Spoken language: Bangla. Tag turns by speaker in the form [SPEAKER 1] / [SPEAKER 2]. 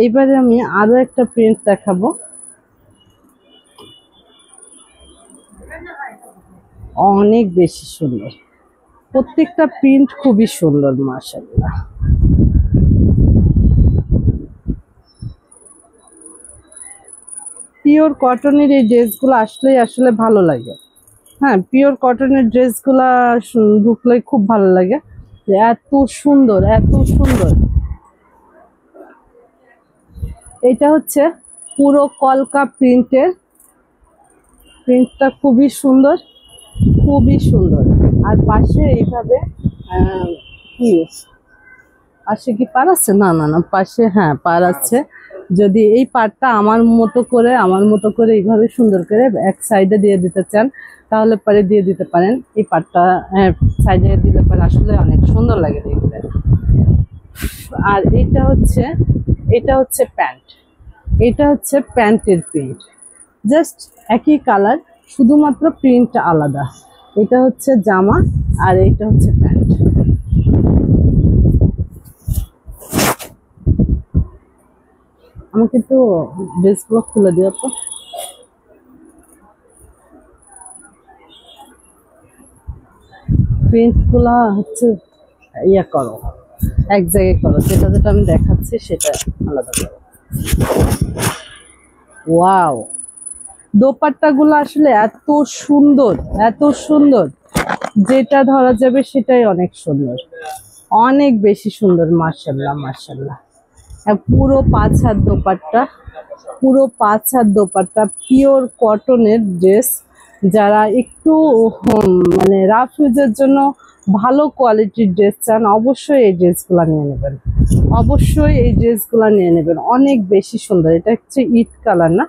[SPEAKER 1] এইবারে আমি আরো একটা প্রিন্ট দেখাবো, অনেক বেশি সুন্দর। প্রত্যেকটা প্রিন্ট খুবই সুন্দর মাশাআল্লাহ। পিওর কটনের এই ড্রেসগুলো আসলে ভালো লাগে। হ্যাঁ, পিওর কটনের ড্রেসগুলা ঢুকলে খুব ভালো লাগে, এত সুন্দর এত সুন্দর। এটা হচ্ছে পুরো কলকা প্রিন্টের, প্রিন্টটা খুবই সুন্দর, খুবই সুন্দর। আর পাশে এইভাবে কি পাশে কি পার আছে? না না না, পাশে হ্যাঁ পার আছে। যদি এই পারটা আমার মতো করে এইভাবে সুন্দর করে এক সাইডে দিয়ে দিতে চান তাহলে পরে দিয়ে দিতে পারেন। এই পারটা সাইডে দিতে পারে, আসলে অনেক সুন্দর লাগে দেখতে। আর এটা হচ্ছে প্যান্ট, এটা হচ্ছে প্যান্টের প্রিন্ট, জাস্ট একই কালার, শুধুমাত্র প্রিন্টটা আলাদা। এটা হচ্ছে জামা আর এটা হচ্ছে প্যান্ট। আমাকে তো ড্রেসগুলো খুলে দিও তো। প্রিন্টগুলা হচ্ছে ইয়ে করো, এক জায়গায় করো, যেটা যেটা আমি দেখাচ্ছি সেটা আলাদা করো। ওয়াও, দোপাট্টাগুলো আসলে এত সুন্দর, এত সুন্দর, যেটা ধরা যাবে সেটাই অনেক সুন্দর, অনেক বেশি সুন্দর। মাশাআল্লাহ মাশাআল্লাহ। পুরো 5 হাত দোপাট্টা, পুরো 5 হাত দোপাট্টা, পিওর কটনের ড্রেস। যারা একটু মানে রাফ ইউজের জন্য ভালো কোয়ালিটির ড্রেস চান, অবশ্যই এই ড্রেসগুলো নিয়ে নেবেন, অবশ্যই এই ড্রেসগুলো নিয়ে নেবেন, অনেক বেশি সুন্দর। এটা হচ্ছে ইট কালার না,